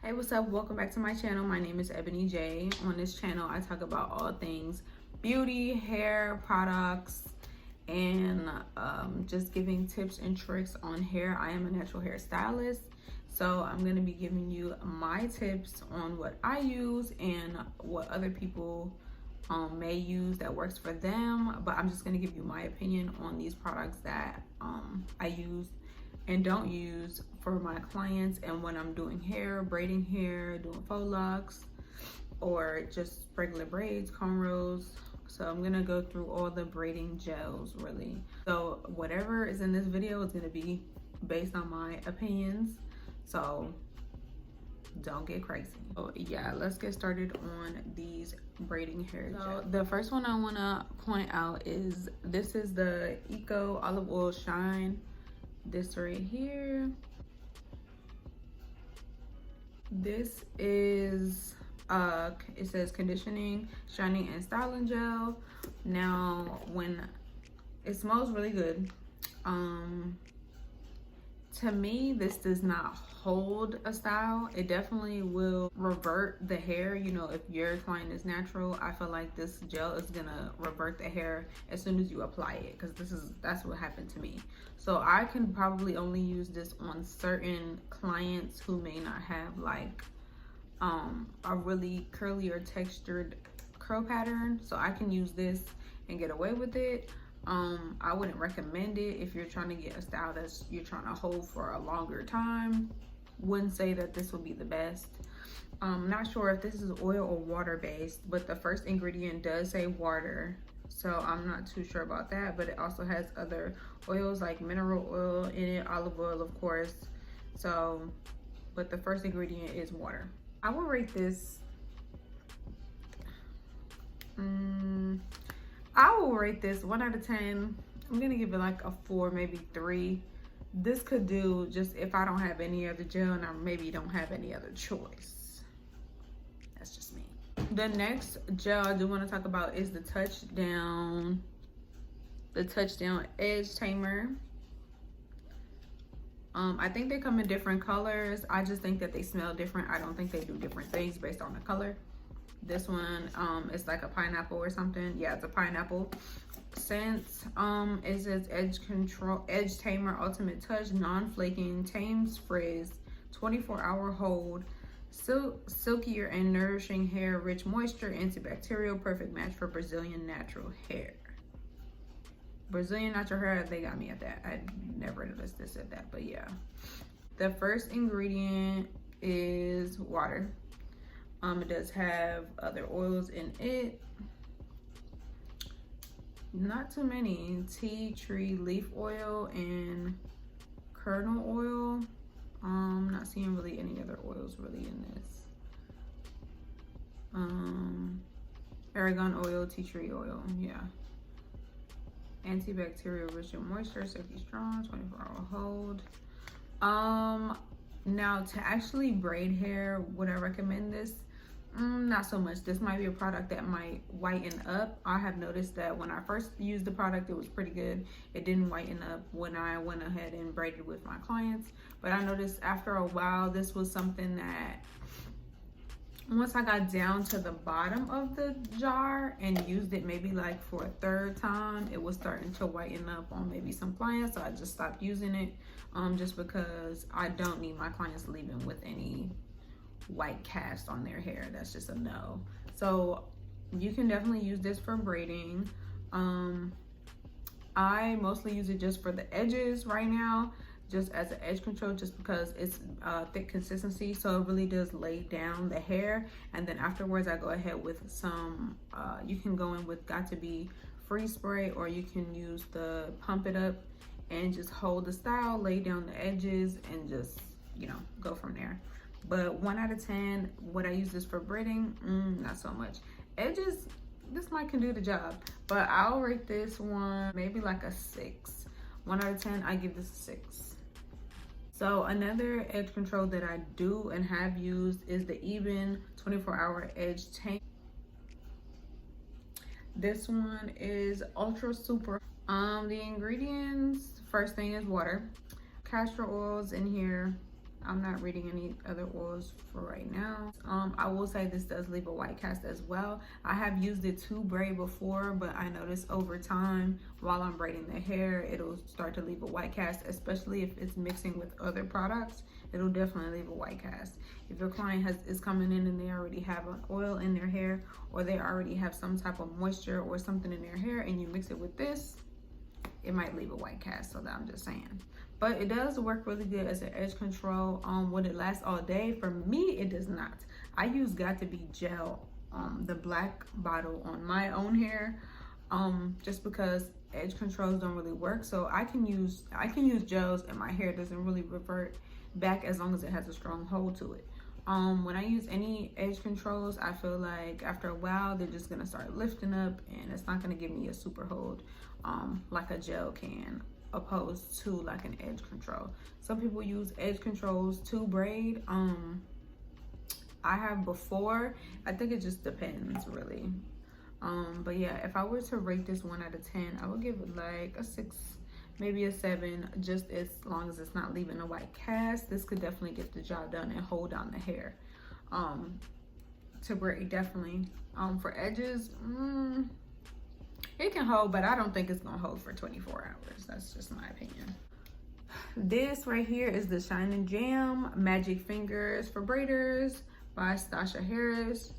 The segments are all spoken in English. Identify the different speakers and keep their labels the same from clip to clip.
Speaker 1: Hey, what's up? Welcome back to my channel. My name is Ebony J. On this channel, I talk about all things beauty, hair, products, and just giving tips and tricks on hair. I am a natural hair stylist, so I'm going to be giving you my tips on what I use and what other people may use that works for them. But I'm just going to give you my opinion on these products that I use and don't use for my clients, and when I'm doing hair, braiding hair, doing faux locks, or just regular braids, cornrows. So I'm gonna go through all the braiding gels really. So whatever is in this video is gonna be based on my opinions, so don't get crazy. So yeah, let's get started on these braiding hair gels. So the first one I wanna point out is this is the Eco Olive Oil Shine. This right here, this is it says conditioning, shining, and styling gel. Now when it smells really good, to me this does not hold a style. It definitely will revert the hair. You know, if your client is natural, I feel like this gel is gonna revert the hair as soon as you apply it, because that's what happened to me. So I can probably only use this on certain clients who may not have like a really curly or textured curl pattern. So I can use this and get away with it. I wouldn't recommend it if you're trying to get a style that's you're trying to hold for a longer time. Wouldn't say that this will be the best. Not sure if this is oil or water based, but the first ingredient does say water, so I'm not too sure about that. But it also has other oils like mineral oil in it, olive oil of course. So, but the first ingredient is water. I will rate this I will rate this 1 out of 10. I'm gonna give it like a 4, maybe 3. This could do just if I don't have any other gel and I maybe don't have any other choice. That's just me. The next gel I do want to talk about is the Touchdown Edge Tamer. I think they come in different colors. I just think that they smell different. I don't think they do different things based on the color. This one is like a pineapple or something. Yeah, it's a pineapple scent. It says Edge Tamer Ultimate Touch, non-flaking, tames frizz, 24-hour hold, silkier and nourishing hair, rich moisture, antibacterial, perfect match for Brazilian natural hair. Brazilian natural hair, they got me at that. I never noticed this at that, but yeah. The first ingredient is water. It does have other oils in it. Not too many. Tea tree leaf oil and kernel oil. I'm not seeing really any other oils really in this. Argan oil, tea tree oil, yeah. Antibacterial, rich in moisture, silky strong, 24-hour hold. Now to actually braid hair, would I recommend this? Not so much. This might be a product that might whiten up. I have noticed that when I first used the product, it was pretty good. It didn't whiten up when I went ahead and braided with my clients. But I noticed after a while, this was something that once I got down to the bottom of the jar and used it maybe like for a third time, it was starting to whiten up on maybe some clients. So I just stopped using it just because I don't need my clients leaving with any white cast on their hair. That's just a no. So you can definitely use this for braiding. I mostly use it just for the edges right now, just as an edge control, just because it's thick consistency, so it really does lay down the hair. And then afterwards I go ahead with some you can go in with Got To Be Free Spray, or you can use the Pump It Up and just hold the style, lay down the edges, and just, you know, go from there. But 1 out of 10, would I use this for braiding? Not so much. Edges, this might can do the job, but I'll rate this one maybe like a 6. 1 out of 10, I give this a 6. So another edge control that I do and have used is the Even 24-hour Edge Tank. This one is ultra super. The ingredients, first thing is water, castor oils in here, I'm not reading any other oils for right now. I will say this does leave a white cast as well. I have used it to braid before, but I noticed over time while I'm braiding the hair, it'll start to leave a white cast, especially if it's mixing with other products. It'll definitely leave a white cast. If your client is coming in and they already have an oil in their hair, or they already have some type of moisture or something in their hair, and you mix it with this, it might leave a white cast. So that I'm just saying. But it does work really good as an edge control. Would it last all day? For me, it does not. I use Got to Be Gel, the black bottle, on my own hair, just because edge controls don't really work. So I can use gels and my hair doesn't really revert back as long as it has a strong hold to it. When I use any edge controls, I feel like after a while they're just gonna start lifting up and it's not gonna give me a super hold like a gel can, opposed to like an edge control. Some people use edge controls to braid. I have before. I think it just depends really. But yeah, if I were to rate this 1 out of 10, I would give it like a 6, maybe a 7, just as long as it's not leaving a white cast. This could definitely get the job done and hold down the hair to braid, definitely. For edges, it can hold, but I don't think it's gonna hold for 24 hours. That's just my opinion. This right here is the Shine and Jam Magic Fingers for Braiders by Stasha Harris.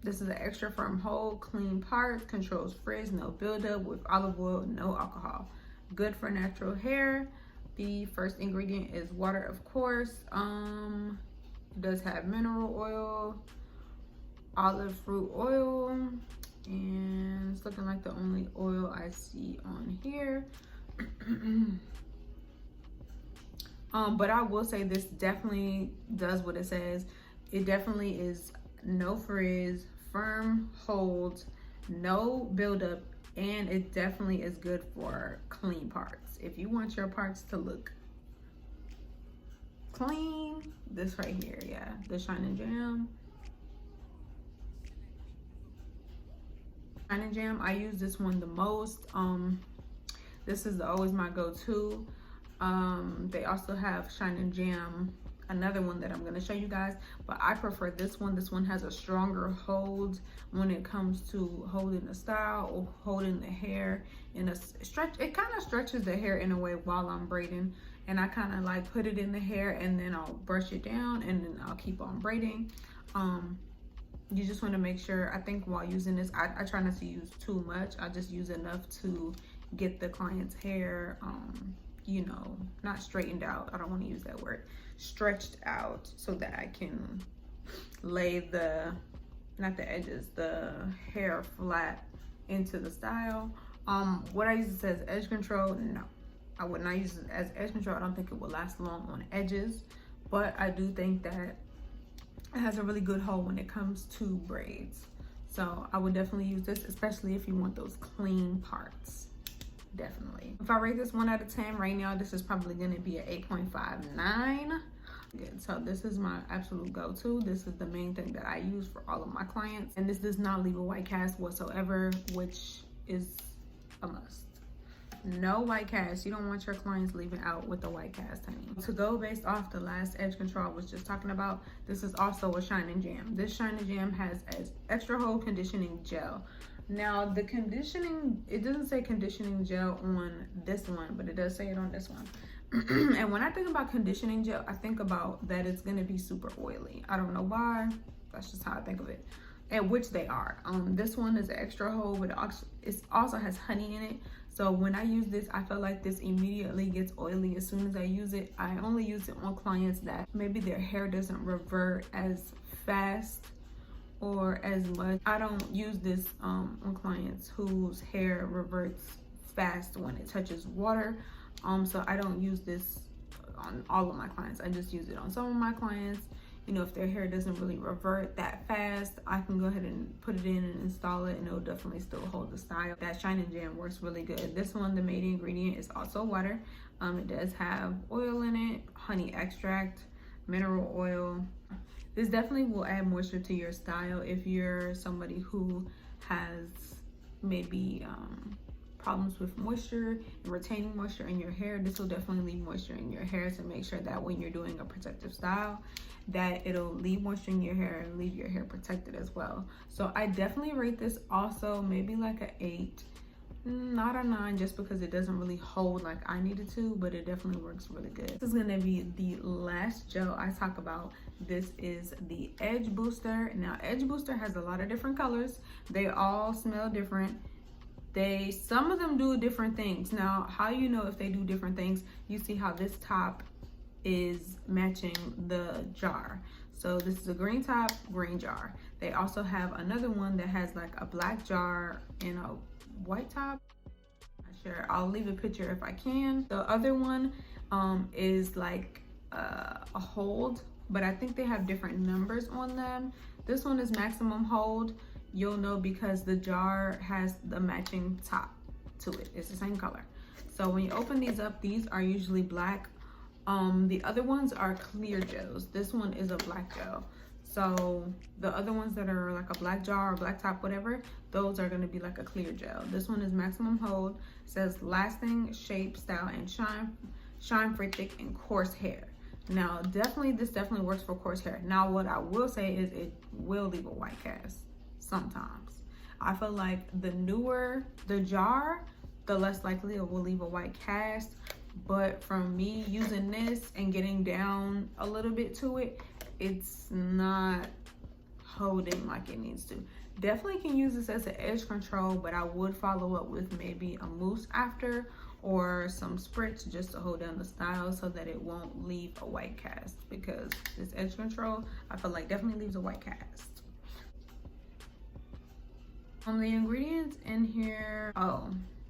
Speaker 1: This is an extra firm hold, clean parts, controls frizz, no buildup, with olive oil, no alcohol. Good for natural hair. The first ingredient is water, of course. It does have mineral oil, olive fruit oil, and it's looking like the only oil I see on here. But I will say this definitely does what it says. It definitely is no frizz, firm hold, no buildup, and it definitely is good for clean parts. If you want your parts to look clean, this right here, yeah, the Shine and Jam. Shine and Jam, I use this one the most. This is always my go-to. They also have Shine and Jam, another one that I'm going to show you guys, but I prefer this one. This one has a stronger hold when it comes to holding the style or holding the hair in a stretch. It kind of stretches the hair in a way while I'm braiding, and I kind of like put it in the hair and then I'll brush it down and then I'll keep on braiding. You just want to make sure, I think while using this, I try not to use too much. I just use enough to get the client's hair you know, not straightened out, I don't want to use that word, stretched out, so that I can lay the, not the edges, the hair flat into the style. What I use it as edge control, no, I would not use it as edge control. I don't think it will last long on edges, but I do think that it has a really good hold when it comes to braids. So I would definitely use this, especially if you want those clean parts. Definitely. If I rate this 1 out of 10 right now, this is probably going to be an 8.59. Good. So this is my absolute go-to. This is the main thing that I use for all of my clients, and this does not leave a white cast whatsoever, which is a must. No white cast. You don't want your clients leaving out with a white cast, honey. To go based off the last edge control I was just talking about, this is also a Shine and Jam. This Shine and Jam has as extra hold conditioning gel. Now the conditioning, it doesn't say conditioning gel on this one, but it does say it on this one. And when I think about conditioning gel, I think about that it's going to be super oily. I don't know why. That's just how I think of it. And which they are. This one is extra hold, but it also has honey in it. So when I use this, I feel like this immediately gets oily as soon as I use it. I only use it on clients that maybe their hair doesn't revert as fast or as much. I don't use this on clients whose hair reverts fast when it touches water. So I don't use this on all of my clients. I just use it on some of my clients. You know, if their hair doesn't really revert that fast, I can go ahead and put it in and install it, and it'll definitely still hold the style. That Shine and Jam works really good. This one, the main ingredient is also water. It does have oil in it, honey extract, mineral oil. This definitely will add moisture to your style if you're somebody who has maybe problems with moisture and retaining moisture in your hair, this will definitely leave moisture in your hair to make sure that when you're doing a protective style, that it'll leave moisture in your hair and leave your hair protected as well. So I definitely rate this also maybe like an 8, not a 9, just because it doesn't really hold like I needed to, but it definitely works really good. This is gonna be the last gel I talk about. This is the Edge Booster. Now Edge Booster has a lot of different colors. They all smell different. Some of them do different things. Now how you know if they do different things, you see how this top is matching the jar. So this is a green top, green jar. They also have another one that has like a black jar and a white top. Sure, I'll leave a picture if I can. The other one is like a hold, but I think they have different numbers on them. This one is maximum hold. You'll know because the jar has the matching top to it. It's the same color. So when you open these up, these are usually black. The other ones are clear gels. This one is a black gel. So the other ones that are like a black jar or black top, whatever, those are gonna be like a clear gel. This one is maximum hold, says lasting, shape, style, and shine for thick and coarse hair. Now this definitely works for coarse hair. Now what I will say is it will leave a white cast sometimes. I feel like the newer the jar, the less likely it will leave a white cast. But from me using this and getting down a little bit to it, it's not holding like it needs to. Definitely can use this as an edge control, but I would follow up with maybe a mousse after or some spritz just to hold down the style so that it won't leave a white cast, because this edge control I feel like definitely leaves a white cast. The ingredients in here,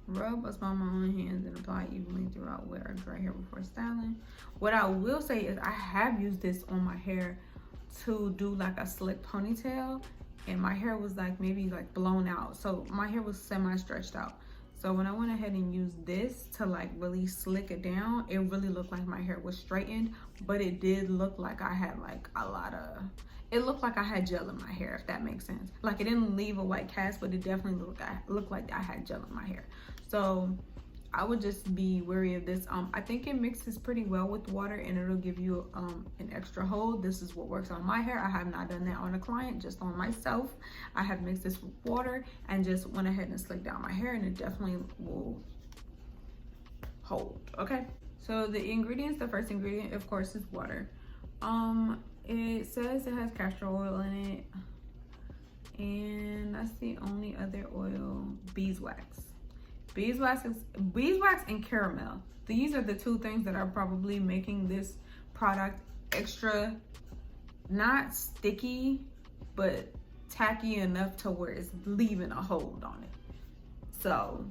Speaker 1: rub a small amount on hands and apply evenly throughout wet or dry hair before styling. What I will say is I have used this on my hair to do like a slick ponytail, and my hair was like maybe like blown out. So my hair was semi-stretched out. So when I went ahead and used this to like really slick it down, it really looked like my hair was straightened, but it did look like I had like it looked like I had gel in my hair, if that makes sense. Like it didn't leave a white cast, but it definitely looked like I had gel in my hair. So I would just be wary of this. I think it mixes pretty well with water and it'll give you an extra hold. This is what works on my hair. I have not done that on a client, just on myself. I have mixed this with water and just went ahead and slicked down my hair, and it definitely will hold, okay? So the ingredients, the first ingredient of course is water. It says it has castor oil in it, and that's the only other oil. Beeswax and caramel. These are the two things that are probably making this product extra, not sticky, but tacky enough to where it's leaving a hold on it. So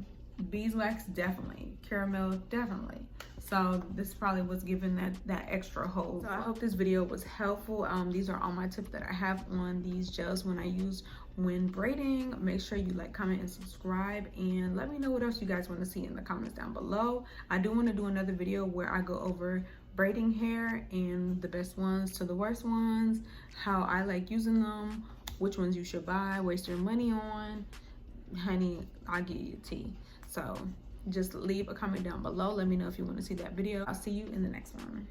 Speaker 1: beeswax definitely, caramel definitely. So this probably was given that extra hold. So I hope this video was helpful. These are all my tips that I have on these gels when braiding. Make sure you like, comment, and subscribe, and let me know what else you guys want to see in the comments down below. I do want to do another video where I go over braiding hair and the best ones to the worst ones, how I like using them, which ones you should buy, waste your money on. Honey, I'll give you tea. So just leave a comment down below. Let me know if you want to see that video. I'll see you in the next one.